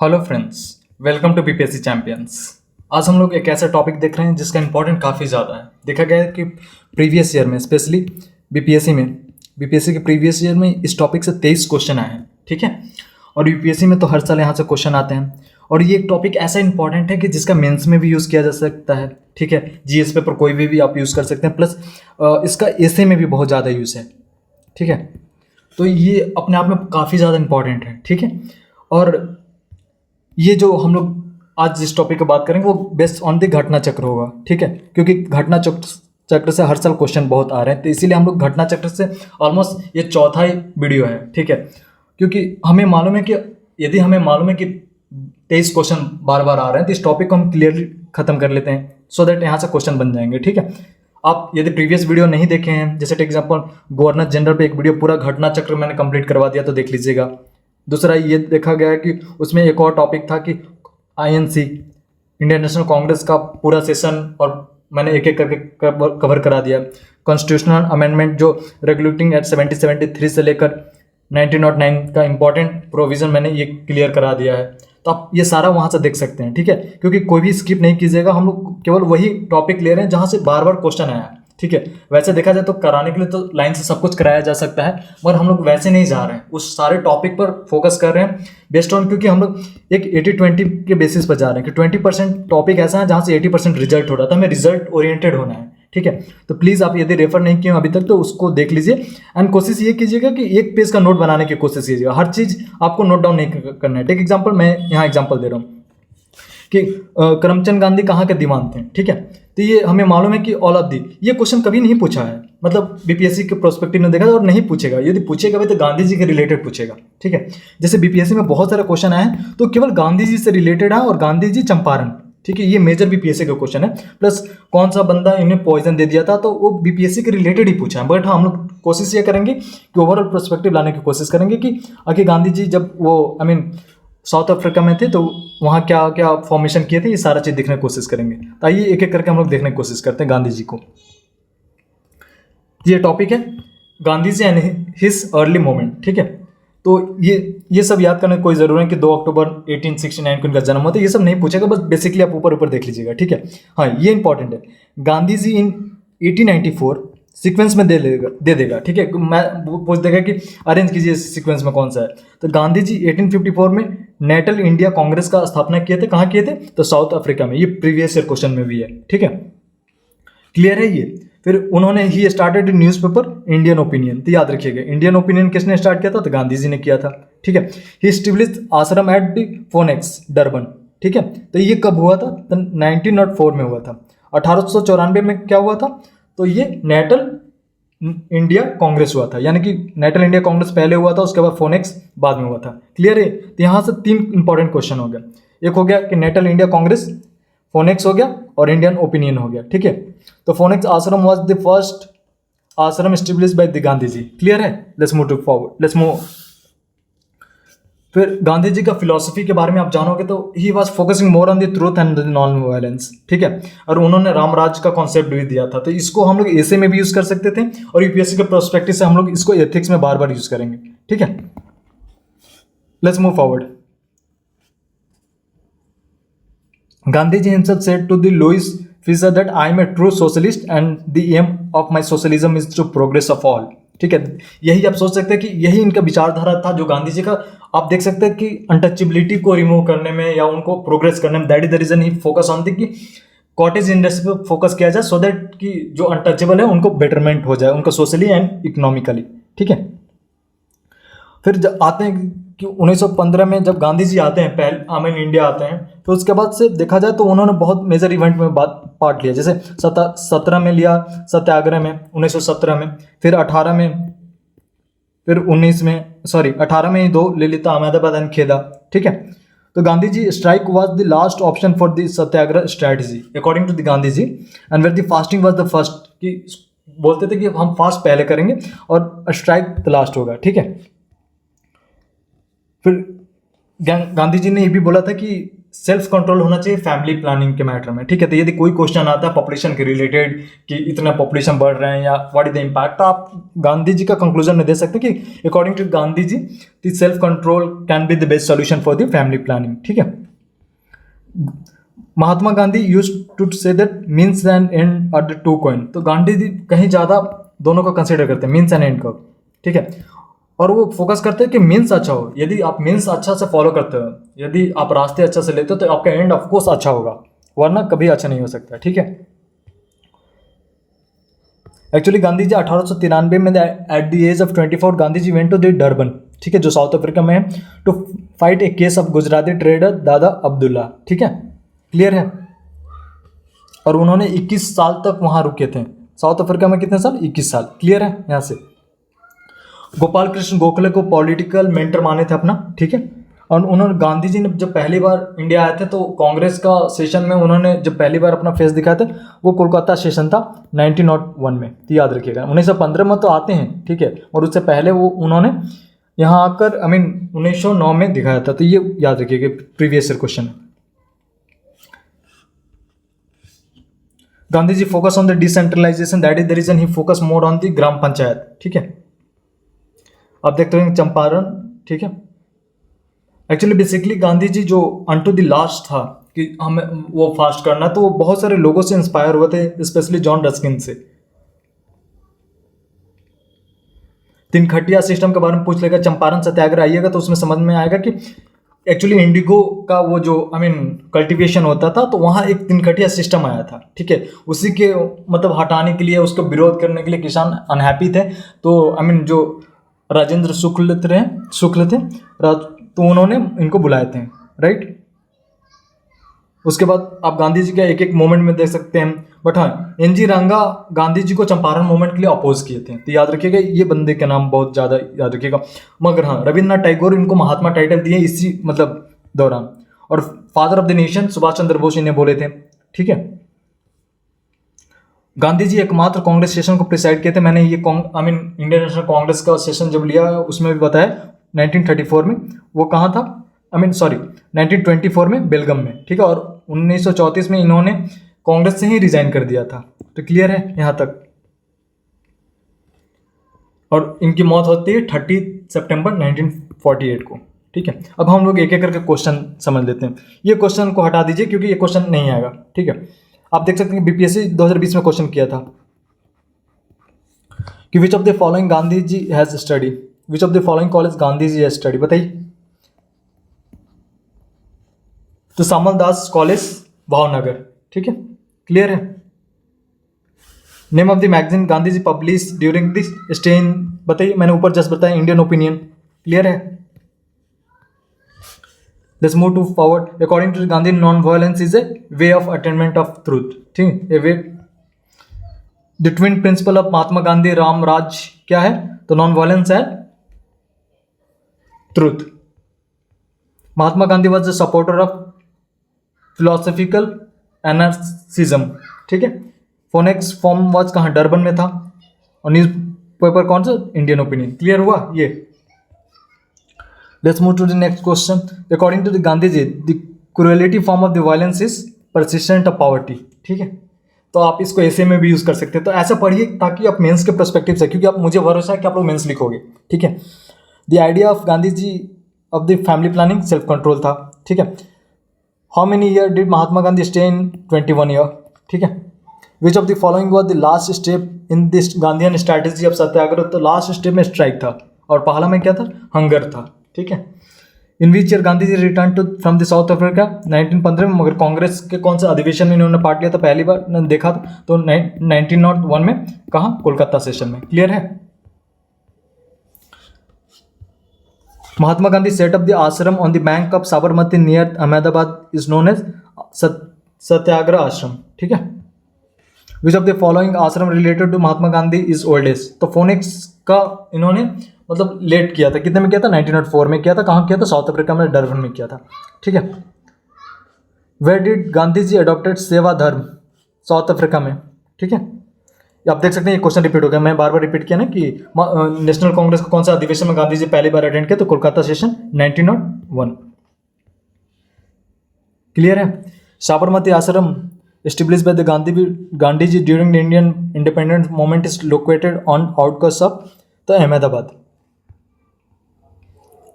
Hello friends, welcome to BPSC champions. आज हम लोग एक ऐसा टॉपिक देख रहे हैं जिसका इंपॉर्टेंट काफ़ी ज़्यादा है। देखा गया है कि प्रीवियस ईयर में स्पेशली बीपीएससी के प्रीवियस ईयर में इस टॉपिक से 23 क्वेश्चन आए हैं। ठीक है, और यूपीएससी में तो हर साल यहाँ से क्वेश्चन आते हैं। और ये एक टॉपिक ऐसा इंपॉर्टेंट है कि जिसका मेंस में भी यूज़ किया जा सकता है। ठीक है, जीएस पेपर कोई भी आप यूज़ कर सकते हैं, प्लस इसका एसे में भी बहुत ज़्यादा यूज़ है। ठीक है, तो ये अपने आप में काफ़ी ज़्यादा इंपॉर्टेंट है। ठीक है, और ये जो हम लोग आज जिस टॉपिक की बात करेंगे वो बेस्ड ऑन द घटना चक्र होगा। ठीक है, क्योंकि घटना चक्र से हर साल क्वेश्चन बहुत आ रहे हैं, तो इसीलिए हम लोग घटना चक्र से ऑलमोस्ट ये चौथा ही वीडियो है। ठीक है, क्योंकि हमें मालूम है कि यदि हमें मालूम है कि 23 क्वेश्चन बार बार आ रहे हैं, तो इस टॉपिक को हम क्लियरली खत्म कर लेते हैं सो दैट यहाँ से क्वेश्चन बन जाएंगे। ठीक है, आप यदि प्रीवियस वीडियो नहीं देखे हैं, जैसे टेक एग्जाम्पल गवर्नर जनरल पे एक वीडियो पूरा घटना चक्र मैंने कंप्लीट करवा दिया, तो देख लीजिएगा। दूसरा ये देखा गया है कि उसमें एक और टॉपिक था कि आईएनसी इंडियन नेशनल कांग्रेस का पूरा सेशन, और मैंने एक एक करके कवर करा दिया। कॉन्स्टिट्यूशनल अमेंडमेंट जो रेगुलेटिंग एक्ट 1773 से लेकर 1909 का इंपॉर्टेंट प्रोविजन मैंने ये क्लियर करा दिया है। तो आप ये सारा वहाँ से देख सकते हैं। ठीक है, क्योंकि कोई भी स्किप नहीं कीजिएगा, हम लोग केवल वही टॉपिक ले रहे हैं जहाँ से बार बार क्वेश्चन आया है। ठीक है, वैसे देखा जाए तो कराने के लिए तो लाइन से सब कुछ कराया जा सकता है, मगर हम लोग वैसे नहीं जा रहे हैं, उस सारे टॉपिक पर फोकस कर रहे हैं बेस्ड ऑन, क्योंकि हम लोग एक 80-20 के बेसिस पर जा रहे हैं कि 20% टॉपिक ऐसा है जहाँ से 80% रिजल्ट हो रहा था, हमें रिजल्ट ओरिएंटेड होना है। ठीक है, तो प्लीज़ आप यदि रेफर नहीं किए अभी तक तो उसको देख लीजिए, एंड कोशिश ये कीजिएगा कि एक पेज का नोट बनाने की कोशिश कीजिएगा। हर चीज़ आपको नोट डाउन नहीं करना है। टेक एग्जाम्पल, मैं यहाँ एग्जाम्पल दे रहा हूँ कि करमचंद गांधी कहाँ के दीवान थे। ठीक है, तो ये हमें मालूम है कि ऑल ऑफ दी, ये क्वेश्चन कभी नहीं पूछा है, मतलब बीपीएससी के प्रोस्पेक्टिव ने देखा और नहीं पूछेगा। यदि पूछेगा भी तो गांधी जी के रिलेटेड पूछेगा। ठीक है, जैसे बीपीएससी में बहुत सारे क्वेश्चन आए हैं तो केवल गांधी जी से रिलेटेड है, और गांधी जी चंपारण। ठीक है, ये मेजर बीपीएससी का क्वेश्चन है, प्लस कौन सा बंदा इन्हें पॉइजन दे दिया था, तो वो बीपीएससी के रिलेटेड ही पूछा है। बट हाँ, हम लोग कोशिश ये करेंगे कि ओवरऑल पर्सपेक्टिव लाने की कोशिश करेंगे कि आखिर गांधी जी जब वो साउथ अफ्रीका में थे तो वहाँ क्या क्या फॉर्मेशन किए थे, ये सारा चीज़ देखने की कोशिश करेंगे। तो आइए एक एक करके हम लोग देखने की कोशिश करते हैं गांधी जी को। ये टॉपिक है Gandhi ji and his early moment. ठीक है, तो ये सब याद करने की कोई ज़रूरत है कि 2 अक्टूबर 1869 को इनका जन्म हुआ था, ये सब नहीं पूछेगा, बस बेसिकली आप ऊपर ऊपर देख लीजिएगा। ठीक है, हाँ ये इंपॉर्टेंट है। गांधी जी इन 1894 सीक्वेंस में दे देगा। ठीक है, मैं पूछ देगा कि अरेंज कीजिए सीक्वेंस में कौन सा है। तो गांधी जी 1854 में नेटल इंडिया कांग्रेस का स्थापना किए थे। कहाँ किए थे? तो साउथ अफ्रीका में। ये प्रीवियस ईयर क्वेश्चन में भी है। ठीक है, क्लियर है ये। फिर उन्होंने he started newspaper Indian opinion. तो याद रखिएगा, इंडियन ओपिनियन किसने स्टार्ट किया था? तो गांधी जी ने किया था। ठीक है, ही स्टेब्लिश्ड आश्रम एट द फोनेक्स डरबन। ठीक है, तो ये कब हुआ था? तो 1904 में हुआ था। 1894 में क्या हुआ था? तो ये नेटल इंडिया कांग्रेस हुआ था, यानी कि नेटल इंडिया कांग्रेस पहले हुआ था, उसके बाद फोनेक्स बाद में हुआ था। क्लियर है? तो यहाँ से 3 इंपॉर्टेंट क्वेश्चन हो गया। एक हो गया कि नेटल इंडिया कांग्रेस, फोनेक्स हो गया, और इंडियन ओपिनियन हो गया। ठीक है, तो Phoenix ashram was the first ashram established by the Gandhi ji. Clear है? Let's move to forward, let's move. फिर गांधी जी का फिलॉसफी के बारे में आप जानोगे तो he was focusing more on the truth and non violence. ठीक है, और उन्होंने रामराज का कॉन्सेप्ट भी दिया था, तो इसको हम लोग ऐसे में भी यूज कर सकते थे, और यूपीएससी के प्रोस्पेक्टिव से हम लोग इसको एथिक्स में बार बार यूज करेंगे। ठीक है, let's move forward. Gandhi ji himself said to the Louis Fisher that I am a true socialist and the aim of my socialism is to progress of all। ठीक है, यही आप सोच सकते हैं कि यही इनका विचारधारा था जो गांधी जी का। आप देख सकते हैं कि अनटचेबिलिटी को रिमूव करने में या उनको प्रोग्रेस करने में, that is the reason he focus on the कि कॉटेज इंडस्ट्री पर फोकस किया जाए, सो दैट कि जो अनटचेबल है उनको बेटरमेंट हो जाए, उनका सोशली एंड इकोनॉमिकली। ठीक है, फिर जब आते हैं कि 1915 में जब गांधी जी आते हैं, पहले इंडिया आते हैं, तो उसके बाद से देखा जाए तो उन्होंने बहुत मेजर इवेंट में पार्ट लिया। जैसे 17 में लिया सत्याग्रह में 1917 में, फिर 18 में, फिर 19 में, सॉरी 18 में ही 2 ले लेता, अहमदाबाद एंड खेदा। ठीक है, तो Gandhi ji strike was the last option for the satyagraha strategy according to the Gandhi ji, and where the fasting was the first, कि बोलते थे कि हम फास्ट पहले करेंगे और स्ट्राइक द लास्ट होगा। ठीक है, फिर गांधी जी ने ये भी बोला था कि सेल्फ कंट्रोल होना चाहिए फैमिली प्लानिंग के मैटर में, ठीक है। तो यदि कोई क्वेश्चन आता है पॉपुलेशन के रिलेटेड कि इतना पॉपुलेशन बढ़ रहे हैं या व्हाट इज द इम्पैक्ट, तो आप गांधी जी का कंक्लूजन में दे सकते हैं कि according to Gandhi ji the self control can be the best solution for the family planning, ठीक है। Mahatma Gandhi use to say that means and end are the two coin. तो गांधी जी कहीं ज़्यादा दोनों को कंसिडर करते हैं, मीन्स एंड एंड को, ठीक है। और वो फोकस करते हैं कि मीन्स अच्छा हो। यदि आप मीन्स अच्छा से फॉलो करते हो, यदि आप रास्ते अच्छा से लेते हो, तो आपका एंड ऑफकोर्स अच्छा होगा, वरना कभी अच्छा नहीं हो सकता, ठीक है। एक्चुअली गांधी जी 1893 में at the age of 24 Gandhi ji went to the Durban, ठीक है, जो साउथ अफ्रीका में है, to fight a case of Gujarati trader Dada Abdullah, ठीक है, क्लियर है। और उन्होंने 21 साल तक वहां रुके थे। साउथ अफ्रीका में कितने साल? 21 साल, क्लियर है। यहाँ से गोपाल कृष्ण गोखले को पॉलिटिकल मेंटर माने थे अपना, ठीक है। और उन्होंने, गांधी जी ने जब पहली बार इंडिया आए थे तो कांग्रेस का सेशन में उन्होंने जब पहली बार अपना फेस दिखाया था, वो कोलकाता सेशन था 1901 में, तो याद रखिएगा। 1915 में तो आते हैं, ठीक है, और उससे पहले वो उन्होंने यहाँ आकर 1909 में दिखाया था, तो ये याद रखिएगा, previous year question. Gandhi ji focus on the decentralisation, that is the reason he focus more on the gram panchayat, ठीक है। आप देखते हैं चंपारण, ठीक है। एक्चुअली बेसिकली गांधी जी जो अनटू द लास्ट था कि हमें वो फास्ट करना, तो वो बहुत सारे लोगों से इंस्पायर हुए थे, स्पेशली जॉन रस्किन से। तीन खटिया सिस्टम के बारे में पूछ लेगा, चंपारण सत्याग्रह आइएगा तो उसमें समझ में आएगा कि एक्चुअली इंडिगो का वो जो कल्टीवेशन होता था, तो वहाँ एक तिनकटिया सिस्टम आया था, ठीक है। उसी के मतलब हटाने के लिए, उसको विरोध करने के लिए किसान अनहैप्पी थे, तो जो राजेंद्र शुक्ल थे, तो उन्होंने इनको बुलाए थे, राइट। उसके बाद आप गांधी जी का एक एक मोमेंट में देख सकते हैं। बट हाँ, एनजी रंगा गांधी जी को चंपारण मूवमेंट के लिए अपोज किए थे, तो याद रखिएगा, ये बंदे के नाम बहुत ज़्यादा याद रखिएगा। मगर हाँ, रविन्द्रनाथ टैगोर इनको महात्मा टाइटल दिए इसी दौरान। और father of the nation Subhash Chandra Bose इन्हें बोले थे, ठीक है। गांधी जी एकमात्र कांग्रेस सेशन को प्रिसाइड किए थे। मैंने ये इंडियन नेशनल कांग्रेस का सेशन जब लिया उसमें भी बताया 1934 में। वो कहाँ था? 1924 में बेलगम में, ठीक है। और 1934 में इन्होंने कांग्रेस से ही रिजाइन कर दिया था, तो क्लियर है यहाँ तक। और इनकी मौत होती है 30 सितंबर 1948 को, ठीक है। अब हम लोग एक एक करके क्वेश्चन समझ लेते हैं। ये क्वेश्चन को हटा दीजिए क्योंकि ये क्वेश्चन नहीं आएगा, ठीक है। आप देख सकते हैं कि बीपीएससी 2020 में क्वेश्चन किया था कि which of the following Gandhi ji has study, which of the following college Gandhi ji has study, बताइए। तो सामल दास कॉलेज भावनगर, ठीक है, क्लियर है। Name of the magazine Gandhi ji publish during this stay in, बताइए। मैंने ऊपर जस्ट बताया इंडियन ओपिनियन, क्लियर है। Let's move to forward. According to Gandhi, non-violence is a way of attainment of truth. ठीक, a way. The twin principle of Mahatma Gandhi Ram राज क्या है? तो non-violence है truth. Mahatma Gandhi was a supporter of philosophical anarchism. ठीक है। Phoenix form was कहाँ? Durban में था। और न्यूज पेपर कौन सा? Indian opinion. क्लियर हुआ ये? Let's move to the next question. According to the Gandhiji, the cruelty form of the violence is persistent of poverty. ठीक है, तो आप इसको ऐसे में भी यूज कर सकते हैं। तो ऐसा पढ़िए ताकि आप मेंस के पर्सपेक्टिव से, क्योंकि आप, मुझे भरोसा है कि आप लोग मेंस लिखोगे, ठीक है। The idea of Gandhi ji of the family planning self control था, ठीक है। How many year did Mahatma Gandhi stay in? 21 year, ठीक है। Which of the following was the last step in this Gandhian strategy of satyagraha? तो लास्ट स्टेप में स्ट्राइक था, और पहला में क्या था? हंगर था, ठीक है। In which year Gandhi ji return to from the South Africa? 1915 में। मगर कांग्रेस के कौन से अधिवेशन में इन्होंने पार्ट लिया था पहली बार देखा था? तो 1901 में। कहाँ? कोलकाता सेशन में, क्लियर है। Mahatma Gandhi set up the ashram on the bank of Sabarmati near Ahmedabad is known as Satyagraha ashram, ठीक है। Which of the following ashram related to Mahatma Gandhi is oldest? तो फोनिक्स का इन्होंने लेट किया था। कितने में किया था? 1904 में किया था। कहाँ किया था? साउथ अफ्रीका में, डरबन में किया था, ठीक है। Where did Gandhi ji adopted सेवा धर्म? साउथ अफ्रीका में, ठीक है। आप देख सकते हैं ये क्वेश्चन रिपीट हो गया, मैं बार बार रिपीट किया ना कि नेशनल कांग्रेस का कौन सा अधिवेशन में गांधी जी पहली बार अटेंड किया? तो कोलकाता सेशन 1901, क्लियर है? साबरमती आश्रम established by the Gandhiji during the Indian independence movement is located on outskirts of तो अहमदाबाद।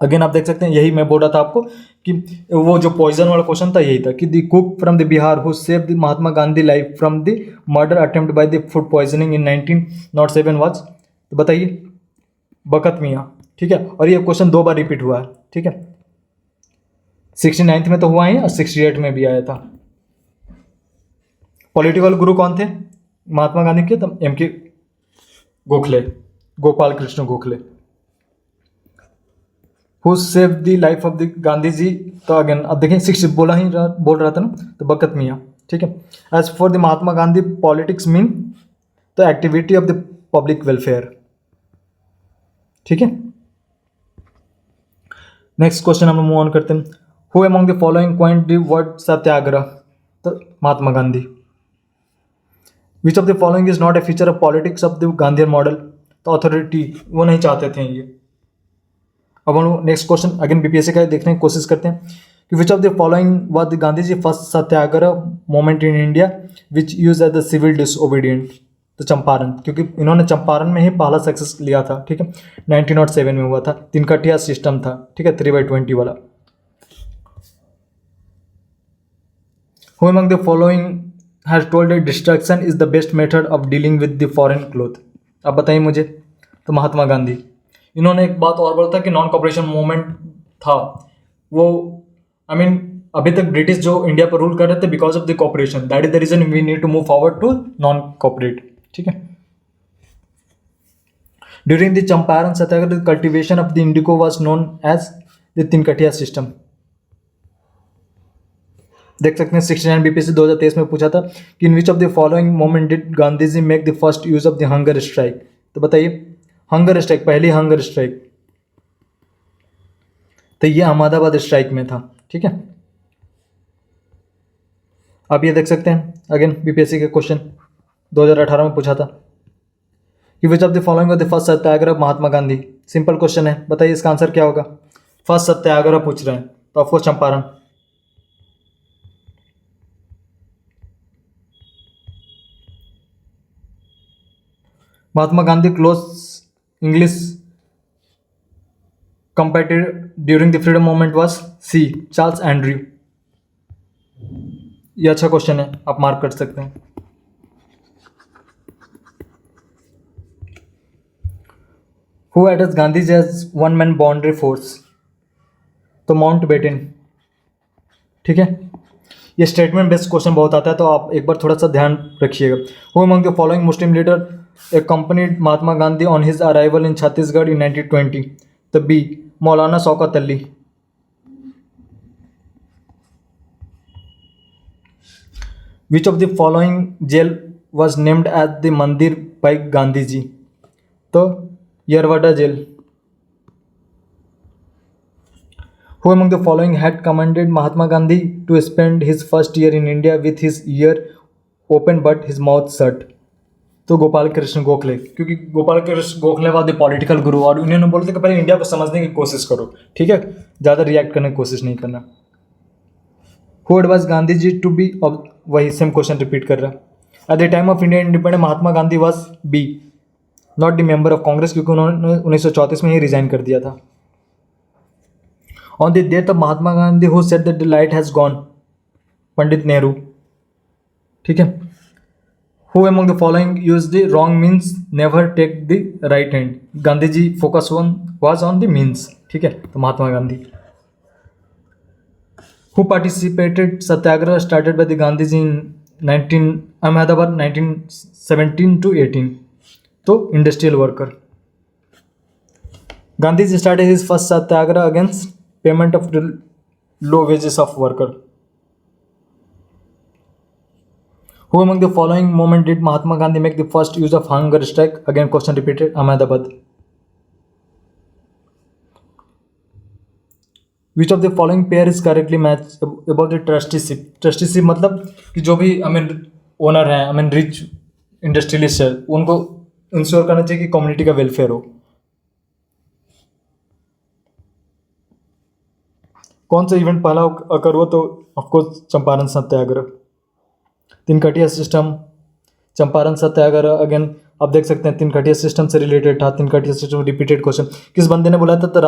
अगेन आप देख सकते हैं, यही मैं बोल रहा था आपको कि वो जो पॉइजन वाला क्वेश्चन था यही था कि the cook from the Bihar who save the Mahatma Gandhi life from the murder attempt by the food poisoning in 1907 was, तो बताइए बकत मियाँ। ठीक है, और ये क्वेश्चन 2 बार रिपीट हुआ है। ठीक है, 69 में तो हुआ ही और 68 में भी आया था। पॉलिटिकल गुरु कौन थे महात्मा गांधी के? तो M K Gokhale, Gopal Krishna Gokhale. Who save the life of the Gandhi ji, तो अगेन अब देखें 6 बोल रहा था ना, तो बकत मियाँ। ठीक है, as for the Mahatma Gandhi politics mean the activity of the public welfare. ठीक है, नेक्स्ट क्वेश्चन हम मूव ऑन करते हैं। Who among the following coined the word satyagraha? तो Mahatma Gandhi. Which of the following is not a feature of politics of the Gandhian model? तो authority वो नहीं चाहते थे ये। अब हम नेक्स्ट क्वेश्चन अगेन बीपीएससी का देखने की कोशिश करते हैं कि which of the following was the Gandhi ji first satyagraha movement in India which use as the civil disobedient? तो चंपारण, क्योंकि इन्होंने चंपारण में ही पहला सक्सेस लिया था। ठीक है, 1907 में हुआ था, तिनकटिया सिस्टम था। ठीक है, 3/20 वाला। Who among the following has told that destruction is the best method of dealing with the foreign cloth? अब बताइए मुझे। तो महात्मा गांधी। इन्होंने एक बात और बोला था कि नॉन कॉपरेशन मूवमेंट था वो, आई मीन अभी तक ब्रिटिश जो इंडिया पर रूल कर रहे थे because of the cooperation, that is the reason we need to move forward to non cooperate. ठीक है, during the Champaran satyagraha the cultivation of the indigo was known as the tinkathia system. देख सकते हैं 69 बीपीएससी 2023 में पूछा था कि in which of the following movement did Gandhi ji make the first use of the hunger strike? तो बताइए हंगर स्ट्राइक, पहली हंगर स्ट्राइक, तो ये अहमदाबाद स्ट्राइक में था। ठीक है, आप ये देख सकते हैं अगेन बीपीएससी के क्वेश्चन 2018 में पूछा था कि which of the following the first Satyagraha Mahatma Gandhi? Simple question है, बताइए इसका आंसर क्या होगा? फर्स्ट सत्याग्रह पूछ रहे हैं तो of course Champaran. Mahatma Gandhi close English competitor during the freedom movement was C. Charles Andrew. ये अच्छा क्वेश्चन है, आप मार्क कर सकते हैं। Who addressed Gandhi as one man boundary force? तो माउंट बेटन। ठीक है, ये स्टेटमेंट बेस्ड क्वेश्चन बहुत आता है तो आप एक बार थोड़ा सा ध्यान रखिएगा। Who among the following Muslim leader accompanied Mahatma Gandhi on his arrival in Chhattisgarh in 1920? The B. Maulana Shaukat Ali. Which of the following jail was named as the Mandir by Gandhi ji? तो Yerwada jail. Who among the following had commanded Mahatma Gandhi to spend his first year in India with his ear open but his mouth shut? तो गोपाल कृष्ण गोखले, क्योंकि Gopal Krishna Gokhale was the political गुरु और उन्होंने बोलते थे कि पहले India को समझने की कोशिश करो। ठीक है, ज़्यादा रिएक्ट करने की कोशिश नहीं करना। Who advise Gandhi ji to be, वही सेम क्वेश्चन रिपीट कर रहा है। At the time of Indian independence Mahatma Gandhi was be not the member of Congress, क्योंकि उन्होंने 1934 में ही रिजाइन कर दिया था। On the death of Mahatma Gandhi who said that the light has gone? Pandit Nehru. ठीक है, Who among the following used the wrong means never take the right hand? Gandhi ji focus was on the means। ठीक है, तो Mahatma Gandhi. Who participated Satyagraha started by the Gandhi ji in 19 Ahmedabad 1917 to 18? तो industrial worker. Gandhi ji started his first satyagraha against payment of the low wages of worker? Who among the following moment did Mahatma Gandhi make the first use of hunger strike? Again question repeated, Ahmedabad. Which of the following pair is correctly matched about the trusteeship? Trusteeship मतलब कि जो भी owner है rich industrialist है उनको ensure करना चाहिए कि कम्युनिटी का वेलफेयर हो। कौन सा इवेंट पहला अकर हुआ? तो ऑफकोर्स चंपारण सत्याग्रह। तिनकटिया सिस्टम, चंपारण सत्याग्रह, अगेन आप देख सकते हैं तिनकटिया सिस्टम से रिलेटेड था। तिनकटिया सिस्टम रिपीटेड क्वेश्चन किस बंदे ने बुलाया था? तो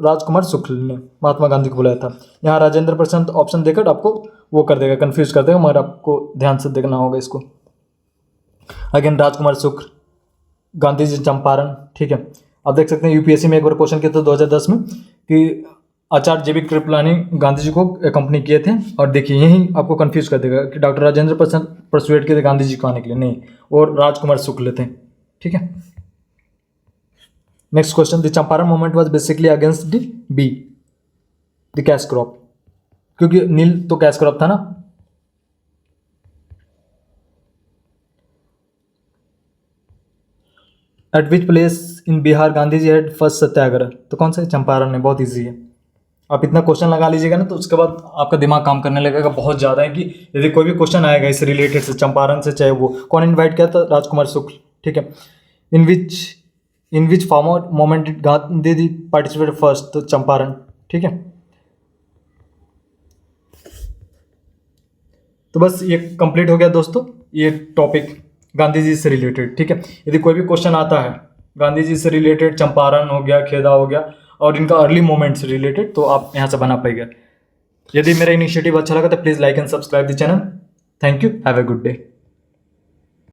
राजकुमार शुक्ल ने महात्मा गांधी को बुलाया था। यहाँ राजेंद्र प्रसाद ऑप्शन देकर आपको वो कर देगा, कंफ्यूज कर देगा, मगर आपको ध्यान से देखना होगा इसको। अगेन राजकुमार शुक्ल, गांधी जी चंपारण, ठीक है। आप देख सकते हैं यूपीएससी में एक बार क्वेश्चन किया था 2010 में कि आचार्य जेबी कृपलानी गांधी जी को कंपनी किए थे, और देखिए यही आपको कंफ्यूज कर देगा कि डॉक्टर राजेंद्र प्रसाद परसुएट किए थे गांधी जी को आने के लिए, नहीं, और राजकुमार शुक्ल थे, ठीक है। Next question, the Champaran movement was basically against the B, the cash crop, क्योंकि नील तो कैश क्रॉप था ना। At which place in Bihar Gandhi ji had first satyagraha? तो कौन सा? चंपारण में। बहुत ईजी है, आप इतना क्वेश्चन लगा लीजिएगा ना तो उसके बाद आपका दिमाग काम करने लगेगा बहुत ज़्यादा है कि यदि कोई भी क्वेश्चन आएगा इससे रिलेटेड से चंपारण से, चाहे वो कौन इनवाइट किया था? राजकुमार शुक्ल, ठीक है। In which farmer moment did Gandhi ji participate first? तो चंपारण, ठीक है। तो बस ये कंप्लीट हो गया दोस्तों, ये टॉपिक गांधी जी से रिलेटेड, ठीक है। यदि कोई भी क्वेश्चन आता है गांधी जी से रिलेटेड, चंपारण हो गया, खेदा हो गया, और इनका अर्ली मोमेंट से रिलेटेड, तो आप यहाँ से बना पाएंगे। यदि मेरा इनिशिएटिव अच्छा लगा तो please like and subscribe the channel. Thank you, have a good day.